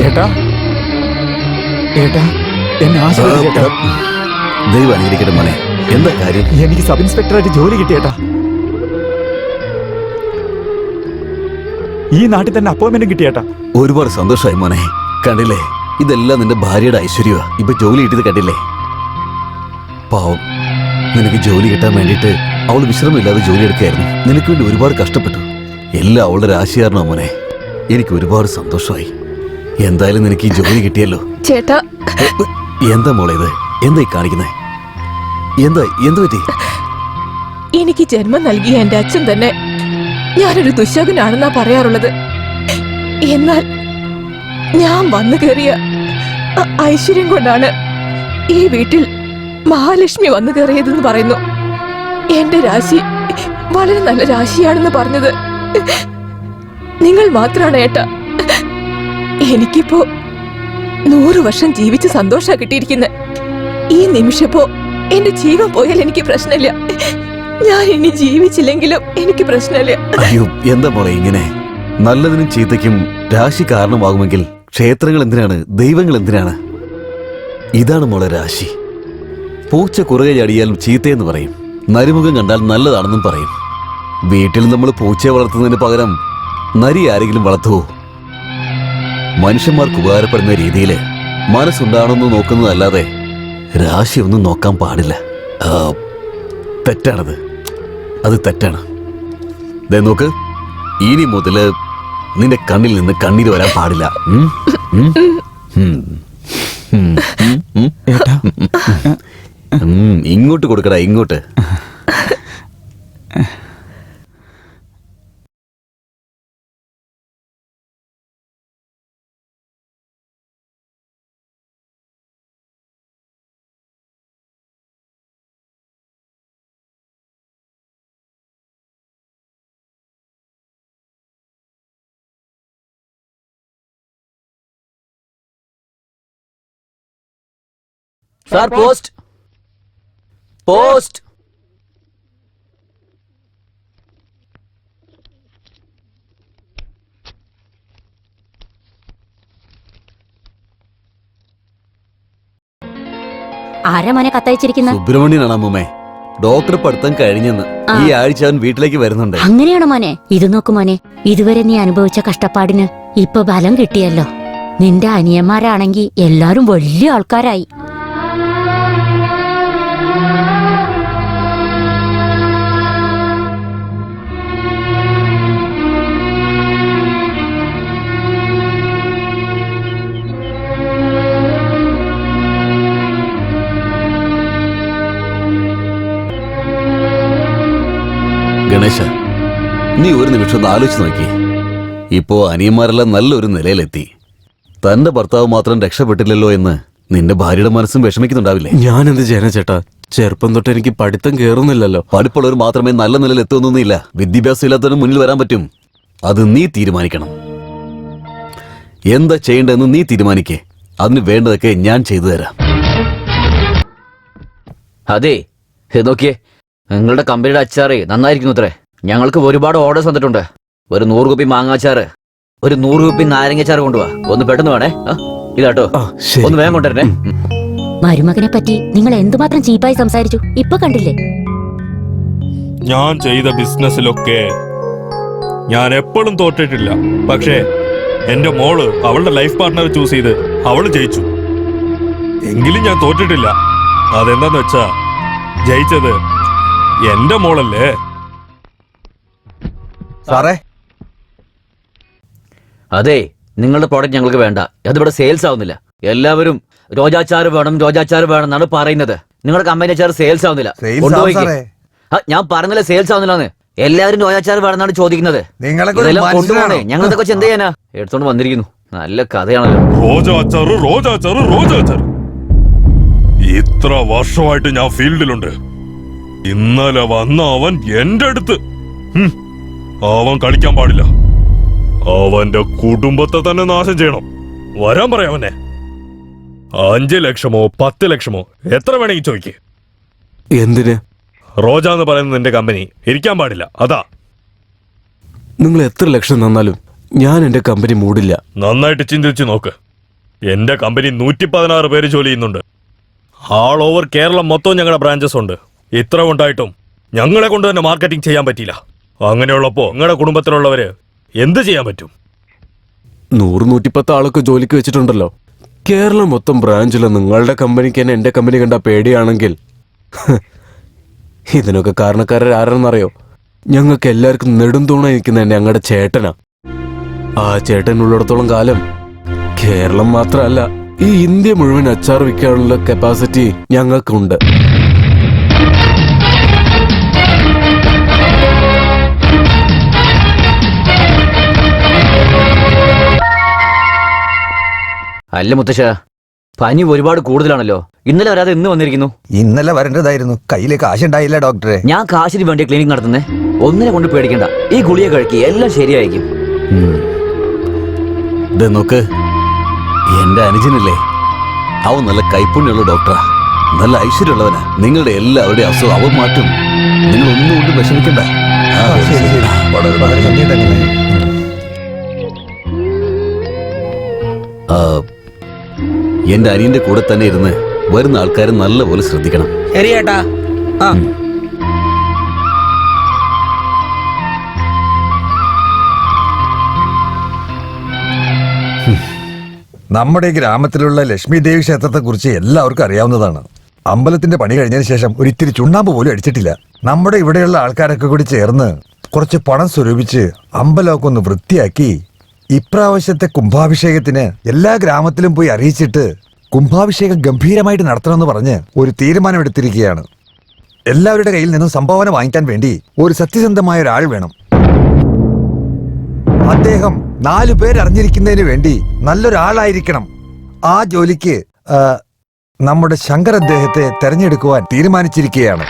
ഏട്ടാ ഏട്ടാ എന്നെ ആശീർവദിച്ചേട്ടാ. ദൈവം അനുകരിക്കട്ടെ മോനെ. എന്താ കാര്യം? എനിക്ക് സബ് ഇൻസ്പെക്ടറായിട്ട് ജോലി കിട്ടിയേട്ടാ. ഈ നാട്ടിൽ തന്നെ അപ്പോയിന്റ്മെന്റും കിട്ടിയേട്ടാ. ഒരുപാട് സന്തോഷമായി മോനെ. കണ്ടില്ലേ, ഇതെല്ലാം നിന്റെ ഭാര്യയുടെ ഐശ്വര്യമാ. ഇപ്പൊ ജോലി കിട്ടിയത് കണ്ടില്ലേ? പാവം, നിനക്ക് ജോലി കിട്ടാൻ വേണ്ടിയിട്ട് അവൾ വിശ്രമമില്ലാതെ ജോലി എടുക്കുകയായിരുന്നു. നിനക്ക് വേണ്ടി ഒരുപാട് കഷ്ടപ്പെട്ടു. എല്ലാം അവളുടെ രാശിയാരണോ മോനെ. എനിക്ക് ഒരുപാട് സന്തോഷമായി. എന്തായാലും നിനക്ക് ഈ ജോലി കിട്ടിയല്ലോ. ചേട്ടാ, എന്താ മോളെ ഇത്? എന്താ ഈ കാണിക്കുന്നേ? എന്ത് പറ്റി? എനിക്ക് ജന്മം നൽകിയ എന്റെ അച്ഛൻ തന്നെ ഞാനൊരു ദുശകനാണെന്നാ പറയാറുള്ളത്. എന്നാൽ ഞാൻ വന്നു കയറിയ ഐശ്വര്യം കൊണ്ടാണ് ഈ വീട്ടിൽ മഹാലക്ഷ്മി വന്നു കയറിയതെന്ന് പറയുന്നു. എന്റെ രാശി വളരെ നല്ല രാശിയാണെന്ന് പറഞ്ഞത് നിങ്ങൾ മാത്രമാണ് ഏട്ടാ. എനിക്കിപ്പോ 100 വർഷം ജീവിച്ച് സന്തോഷ കിട്ടിയിരിക്കുന്നത്. ഈ നിമിഷപ്പോ എന്റെ ജീവൻ പോയാൽ എനിക്ക് പ്രശ്നമില്ല. ഞാൻ ഇനി ജീവിച്ചില്ലെങ്കിലും എനിക്ക് പ്രശ്നമില്ല. അയ്യോ, എന്താ മോളെ ഇങ്ങനെ? നല്ലതിനും ചീത്തയ്ക്കും രാശി കാരണമാകുമെങ്കിൽ ക്ഷേത്രങ്ങൾ എന്തിനാണ്, ദൈവങ്ങൾ എന്തിനാണ്? ഇതാണ് മോളെ രാശി. പൂച്ച കുറുകെ ചാടിയാൽ ചീത്തയെന്ന് പറയും, നരിമുഖം കണ്ടാൽ നല്ലതാണെന്നും പറയും. വീട്ടിൽ നമ്മൾ പൂച്ചയെ വളർത്തുന്നതിന് പകരം നരി ആരെങ്കിലും വളർത്തുവോ? മനുഷ്യന്മാർക്ക് ഉപകാരപ്പെടുന്ന രീതിയിൽ മനസ്സുണ്ടാണെന്ന് നോക്കുന്നതല്ലാതെ രാശി ഒന്നും നോക്കാൻ പാടില്ല. തെറ്റാണത്. അത് തെറ്റാണ്. ദേ നോക്ക്, ഇനി മുതല് നിന്റെ കണ്ണിൽ നിന്ന് കണ്ണീര് വരാൻ പാടില്ല. ഇങ്ങോട്ട് കൊടുക്കടാ, ഇങ്ങോട്ട്. Sir, post post. ആരാ മോനെ കത്തയച്ചിരിക്കുന്ന? സുബ്രഹ്മണ്യനാണ് അമ്മൂമ്മേ. ഡോക്ടർ പഠിത്തം കഴിഞ്ഞെന്ന്. ഈ ആഴ്ച അവൻ വീട്ടിലേക്ക് വരുന്നുണ്ട്. അങ്ങനെയാണോ മോനെ? ഇത് നോക്കു മോനെ, ഇതുവരെ നീ അനുഭവിച്ച കഷ്ടപ്പാടിന് ഇപ്പൊ ഫലം കിട്ടിയല്ലോ. നിന്റെ അനിയന്മാരാണെങ്കി എല്ലാരും വലിയ ആൾക്കാരായി. ഗണേശ, നീ ഒരു നിമിഷം ഒന്ന് ആലോചിച്ച് നോക്കി. ഇപ്പോ അനിയന്മാരെല്ലാം നല്ലൊരു നിലയിലെത്തി. തന്റെ ഭർത്താവ് മാത്രം രക്ഷപ്പെട്ടില്ലല്ലോ എന്ന് നിന്റെ ഭാര്യയുടെ മനസ്സും വിഷമിക്കുന്നുണ്ടാവില്ലേ? ഞാൻ എന്ത് ചെയ്യാനാ ചേട്ടാ? ചെറുപ്പം തൊട്ട് എനിക്ക് പഠിത്തം കേറുന്നില്ലല്ലോ. പഠിപ്പുള്ളവർ മാത്രമേ നല്ല നിലയിൽ എത്തുന്നൊന്നുമില്ല. വിദ്യാഭ്യാസം ഇല്ലാത്തവന് മുന്നിൽ വരാൻ പറ്റും. അത് നീ തീരുമാനിക്കണം. എന്താ ചെയ്യേണ്ടതെന്ന് നീ തീരുമാനിക്കേ. അതിന് വേണ്ടതൊക്കെ ഞാൻ ചെയ്തു തരാം. അതെ, നോക്കിയേ, നിങ്ങളുടെ കമ്പനിയുടെ അച്ചാറ് നന്നായിരിക്കുന്നു അത്രേ. ഞങ്ങൾക്ക് ഒരുപാട് ഓർഡേഴ്സ് വന്നിട്ടുണ്ട്. ഒരു 100 കുപ്പി മാങ്ങാച്ചാറ്, ഒരു 100 കുപ്പി നാരങ്ങച്ചാറ് കൊണ്ടുപോവാ. ഒന്ന് പെട്ടെന്ന് വേണേ. ഇതാട്ടോ, ഒന്ന് വേഗം കൊണ്ടുവരണേ. മരുമകനെ പറ്റി നിങ്ങൾ എന്തുമാത്രം ചീപ്പായി സംസാരിച്ചു. ഇപ്പൊ കണ്ടില്ലേ? ഞാൻ ചെയ്ത ബിസിനസ്സിലൊക്കെ ഞാൻ എപ്പോഴും തോറ്റിട്ടില്ല. പക്ഷേ എന്റെ മോള് അവളുടെ ലൈഫ് പാർട്ട്ണറെ ചൂസ് ചെയ്ത് അവള് ജയിച്ചു. എങ്കിലും ഞാൻ തോറ്റിട്ടില്ല. അതെന്താന്ന് വെച്ചാ, ജയിച്ചത് എന്റെ മോളല്ലേ. സാറേ, അതെ, നിങ്ങളുടെ പ്രോഡക്റ്റ് ഞങ്ങൾക്ക് വേണ്ട. അതിവിടെ സെയിൽസ് ആവുന്നില്ല. എല്ലാവരും രോജാച്ചാറ് വേണം, രോജാച്ചാറ് വേണം എന്നാണ് പറയുന്നത്. നിങ്ങളുടെ കമ്പനി അച്ചാറ് സെയിൽസ് ആവുന്നില്ല. ഞാൻ പറഞ്ഞില്ല സെയിൽസ് ആവുന്നില്ലാന്ന്. എല്ലാവരും രോജാച്ചാറ് വേണമെന്നാണ് ചോദിക്കുന്നത്. കൊണ്ടുപോകണേ. ഞങ്ങൾ ഇതൊക്കെ എന്ത് ചെയ്യാനാ? എടുത്തോണ്ട് വന്നിരിക്കുന്നു. നല്ല കഥയാണല്ലോ. രോജാച്ചാറ്, രോജാച്ചാറ്, രോജാച്ചാറ്. ഇത്ര വർഷമായിട്ട് ഞാൻ ഫീൽഡിലുണ്ട്. ഇന്നലെ വന്ന അവൻ എന്റെ അടുത്ത്. അവൻ കളിക്കാൻ പാടില്ല. അവന്റെ കുടുംബത്തെ തന്നെ നാശം ചെയ്യണം. വരാൻ പറയാവനെ. 5 ലക്ഷമോ 10 ലക്ഷമോ എത്ര വേണമെങ്കിൽ ചോദിക്ക്. എന്തിന്? റോജ എന്ന് പറയുന്നത് നിന്റെ കമ്പനി ഇരിക്കാൻ പാടില്ല. അതാ. നിങ്ങൾ എത്ര ലക്ഷം തന്നാലും ഞാൻ എന്റെ കമ്പനി മൂടില്ല. നന്നായിട്ട് ചിന്തിച്ചു നോക്ക്. എന്റെ കമ്പനി 116 പേര് ജോലി ചെയ്യുന്നുണ്ട്. ആൾ ഓവർ കേരളം മൊത്തം ഞങ്ങളുടെ ബ്രാഞ്ചസ് ഉണ്ട്. ഇത്ര ഉണ്ടായിട്ടും ഞങ്ങളെ കൊണ്ട് തന്നെ മാർക്കറ്റിംഗ് ചെയ്യാൻ പറ്റിയില്ല. അങ്ങനെയുള്ളപ്പോ നിങ്ങളുടെ കുടുംബത്തിലുള്ളവര് എന്ത് ചെയ്യാൻ പറ്റും? 100-110 ആളൊക്കെ ജോലിക്ക് വെച്ചിട്ടുണ്ടല്ലോ. കേരളം മൊത്തം ബ്രാഞ്ചില് നിങ്ങളുടെ കമ്പനിക്ക് തന്നെ എന്റെ കമ്പനി കണ്ട പേടിയാണെങ്കിൽ ഇതിനൊക്കെ കാരണക്കാരാരെന്നറിയോ? ഞങ്ങൾക്ക് എല്ലാവർക്കും നെടുംതൂണ നിൽക്കുന്ന ഞങ്ങളുടെ ചേട്ടനാ. ആ ചേട്ടൻ ഉള്ളിടത്തോളം കാലം കേരളം മാത്രമല്ല, ഈ ഇന്ത്യ മുഴുവൻ അച്ചാർ വിൽക്കാനുള്ള കപ്പാസിറ്റി ഞങ്ങൾക്കുണ്ട്. അല്ല മുത്തശ്ശ, പനി ഒരുപാട് കൂടുതലാണല്ലോ. ഇന്നലെ വരാതെ ഇന്ന് വന്നിരിക്കുന്നു. ഇന്നലെ വരേണ്ടതായിരുന്നു, കയ്യില് കാശുണ്ടായില്ല ഡോക്ടറെ. ഞാൻ കാശിന് വേണ്ടി ക്ലിനിക് നടത്തുന്നേ. ഒന്നിനെ കൊണ്ട് പേടിക്കണ്ട, ഈ ഗുളിക കഴിക്കുക, എല്ലാം ശരിയായിരിക്കും. നോക്ക്, എന്റെ അനുജനല്ലേ, അവൻ നല്ല കൈപ്പുണ്യുള്ള ഡോക്ടറാ, നല്ല ഐശ്വര്യമുള്ളവനാ. നിങ്ങളുടെ എല്ലാവരുടെയും അസുഖം അവൻ മാറ്റും. നിങ്ങൾ ഒന്നുകൊണ്ട് വിഷമിക്കണ്ട. ശരി ശരി, വളരെ വളരെ നന്ദിയുണ്ട്. എന്റെ അനിയന്റെ കൂടെ തന്നെ ഇരുന്ന് വരുന്ന ആൾക്കാരെ നല്ലപോലെ ശ്രദ്ധിക്കണം. ശരി ചേട്ടാ. ആ നമ്മുടെ ഈ ഗ്രാമത്തിലുള്ള ലക്ഷ്മി ദേവി ക്ഷേത്രത്തെ കുറിച്ച് എല്ലാവർക്കും അറിയാവുന്നതാണ്. അമ്പലത്തിന്റെ പണി കഴിഞ്ഞതിന് ശേഷം ഒരിത്തിരി ചുണ്ണാമ്പ് പോലും അടിച്ചിട്ടില്ല. നമ്മുടെ ഇവിടെയുള്ള ആൾക്കാരൊക്കെ കൂടി ചേർന്ന് കുറച്ച് പണം സ്വരൂപിച്ച് അമ്പലമൊക്കെ ഒന്ന് വൃത്തിയാക്കി ഇപ്രാവശ്യത്തെ കുംഭാഭിഷേകത്തിന് എല്ലാ ഗ്രാമത്തിലും പോയി അറിയിച്ചിട്ട് കുംഭാഭിഷേകം ഗംഭീരമായിട്ട് നടത്തണമെന്ന് പറഞ്ഞ് ഒരു തീരുമാനമെടുത്തിരിക്കുകയാണ്. എല്ലാവരുടെ കയ്യിൽ നിന്നും സംഭാവന വാങ്ങിക്കാൻ വേണ്ടി ഒരു സത്യസന്ധമായ ഒരാൾ വേണം. അദ്ദേഹം 4 പേരറിഞ്ഞിരിക്കുന്നതിന് വേണ്ടി നല്ലൊരാളായിരിക്കണം. ആ ജോലിക്ക് നമ്മുടെ ശങ്കർ അദ്ദേഹത്തെ തെരഞ്ഞെടുക്കുവാൻ തീരുമാനിച്ചിരിക്കുകയാണ്.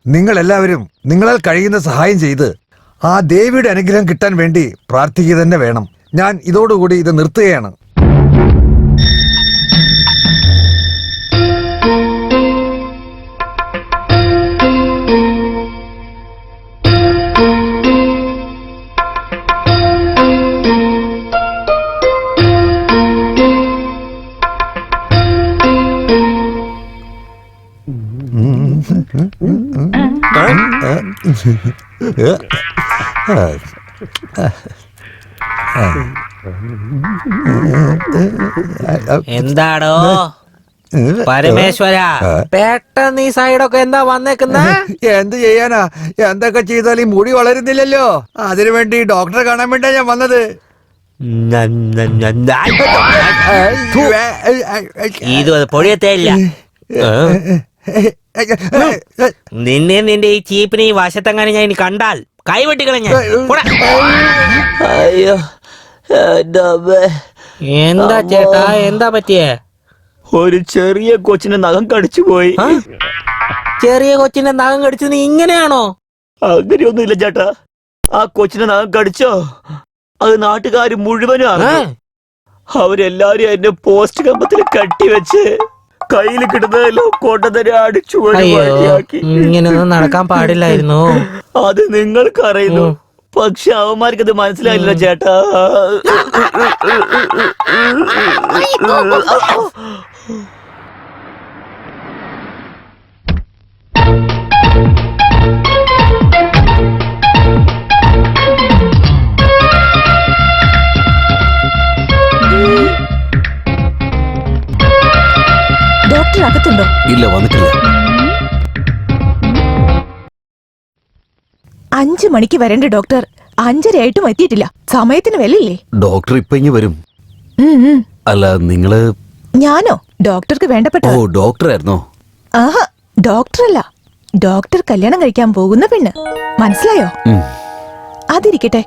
നിങ്ങൾ എല്ലാവരും നിങ്ങളാൽ കഴിയുന്ന സഹായം ചെയ്ത് ആ ദേവിയുടെ അനുഗ്രഹം കിട്ടാൻ വേണ്ടി പ്രാർത്ഥിക്കുക തന്നെ വേണം. ഞാൻ ഇതോടുകൂടി ഇത് നിർത്തുകയാണ്. എന്താടോ പരമേശ്വര, പെട്ടെന്ന് ഈ സൈഡൊക്കെ എന്താ വന്നേക്കുന്ന? എന്ത് ചെയ്യാനാ, എന്തൊക്കെ ചെയ്താലും ഈ മുടി വളരുന്നില്ലല്ലോ. അതിനുവേണ്ടി ഡോക്ടറെ കാണാൻ വേണ്ടിയാ ഞാൻ വന്നത്. ഇത് പൊടിയത്തേ ഇല്ല. നിന്നെ നിന്റെ ഈ ചീപ്പിനെ ഈ വശത്തെങ്ങനെ ഞാൻ ഇനി കണ്ടാൽ കൈവെട്ടിക്കളഞ്ഞ. അയ്യോ, എന്താ ചേട്ടാ, എന്താ പറ്റിയേ? ഒരു ചെറിയ കൊച്ചിന്റെ നഖം കടിച്ചു പോയി. ചെറിയ കൊച്ചിന്റെ നഖം കടിച്ചത് ഇങ്ങനെയാണോ? അങ്ങനെയൊന്നുമില്ല ചേട്ടാ, ആ കൊച്ചിന്റെ നഖം കടിച്ചോ അത് നാട്ടുകാർ മുഴുവനും അറിഞ്ഞു. അവരെല്ലാരും എന്നെ പോസ്റ്റ് കമ്പത്തിൽ കെട്ടിവെച്ച് കയ്യിൽ കിട്ടുന്നതെല്ലാം കൊണ്ടുതന്നെ അടിച്ചു വഴിയാക്കി. ഇങ്ങനെയൊന്നും നടക്കാൻ പാടില്ലായിരുന്നു. അത് നിങ്ങൾക്കറിയുന്നു, പക്ഷെ അവന്മാർക്കത് മനസ്സിലായില്ല ചേട്ടാ. ഡോക്ടർ അകത്തുണ്ടോ? ഇല്ല, വന്നിട്ടില്ല. 5 മണിക്ക് വരേണ്ട ഡോക്ടർ 5:30 ആയിട്ടും എത്തിയിട്ടില്ല. സമയത്തിന് വിലയില്ലേ? ഡോക്ടർ ഇപ്പൊ ഇങ്ങ് വരും. അല്ല, നിങ്ങള്? ഞാനോ? ഡോക്ടർക്ക് വേണ്ടപ്പെട്ട. ഓ, ഡോക്ടറായിരുന്നോ? ആഹാ, ഡോക്ടറല്ല, ഡോക്ടർ കല്യാണം കഴിക്കാൻ പോകുന്ന പെണ്ണ്. മനസ്സിലായോ? അതിരിക്കട്ടെ,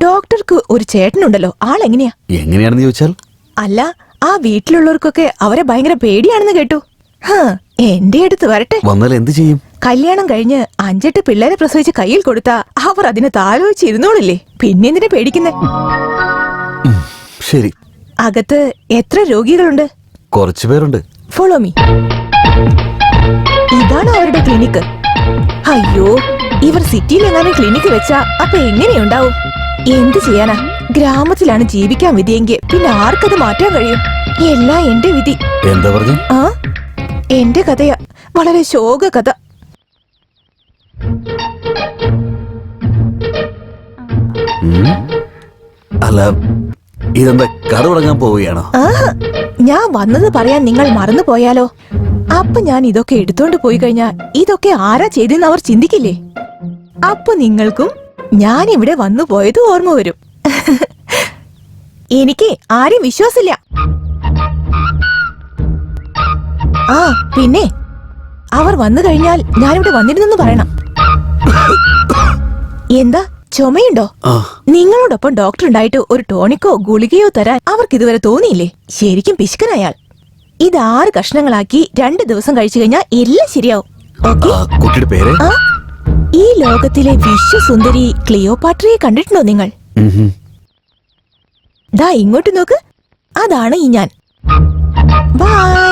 ഡോക്ടർക്ക് ഒരു ചേട്ടനുണ്ടല്ലോ, ആളെങ്ങനെയാ? എങ്ങനെയാണെന്ന് ചോദിച്ചാൽ? അല്ല, ആ വീട്ടിലുള്ളവർക്കൊക്കെ അവരെ ഭയങ്കര പേടിയാണെന്ന് കേട്ടു. എന്റെ അടുത്ത് വരട്ടെ. വന്നാൽ എന്ത് ചെയ്യും? കല്യാണം കഴിഞ്ഞ് 5-8 പിള്ളേരെ പ്രസവിച്ച് കയ്യിൽ കൊടുത്താ അവർ അതിന് താലോചിച്ചിരുന്നോളില്ലേ. പിന്നെന്തിനെ പേടിക്കുന്നേ? ശരി. അകത്ത് എത്ര രോഗികളുണ്ട്? കുറച്ചു പേരുണ്ട്. Follow me. ഇതാണ് അവരുടെ ക്ലിനിക്ക്. അയ്യോ, ഇവർ സിറ്റിയിൽ എങ്ങാനും ക്ലിനിക്ക് വെച്ചാ അപ്പൊ എങ്ങനെയുണ്ടാവും? എന്ത് ചെയ്യാനാ? ഗ്രാമത്തിലാണ് ജീവിക്കാൻ വിധിയെങ്കിൽ പിന്നെ ആർക്കത് മാറ്റാൻ കഴിയും? എല്ലാം എന്റെ വിധി. എന്താ പറഞ്ഞു? ആ, എന്റെ കഥയാ, വളരെ ശോക കഥ. അല്ല, ഇതെന്താ കട തുടങ്ങാൻ പോവുകയാണോ? ആഹാ, ഞാൻ വന്നത് പറയാൻ നിങ്ങൾ മറന്നു പോയാലോ? അപ്പൊ ഞാൻ ഇതൊക്കെ എടുത്തോണ്ട് പോയി കഴിഞ്ഞാ ഇതൊക്കെ ആരാ ചെയ്തെന്ന് അവർ ചിന്തിക്കില്ലേ? അപ്പൊ നിങ്ങൾക്കും ഞാൻ ഇവിടെ വന്നു പോയത് ഓർമ്മ വരും. എനിക്ക് ആരും വിശ്വാസില്ല. ആ പിന്നെ അവർ വന്നു കഴിഞ്ഞാൽ ഞാനിവിടെ വന്നിരുന്നെന്ന് പറയണം. എന്താ, ചുമയുണ്ടോ? ആ, നിങ്ങളോടൊപ്പം ഡോക്ടർ ഉണ്ടായിട്ട് ഒരു ടോണിക്കോ ഗുളികയോ തരാൻ അവർക്ക് ഇതുവരെ തോന്നിയില്ലേ? ശരിക്കും പിശുക്കനയാൾ. ഇത് 6 കഷ്ണങ്ങളാക്കി 2 ദിവസം കഴിച്ചു കഴിഞ്ഞാൽ എല്ലാം ശരിയാവും. ഓക്കെ? ആ, കുട്ടിയുടെ പേര്? ആ, ഈ ലോകത്തിലെ വിശ്വസുന്ദരി ക്ലിയോപാട്രയെ കണ്ടിട്ടുണ്ടോ നിങ്ങൾ? ദാ ഇങ്ങോട്ട് നോക്ക്, അതാണ് ഈ ഞാൻ. ബൈ.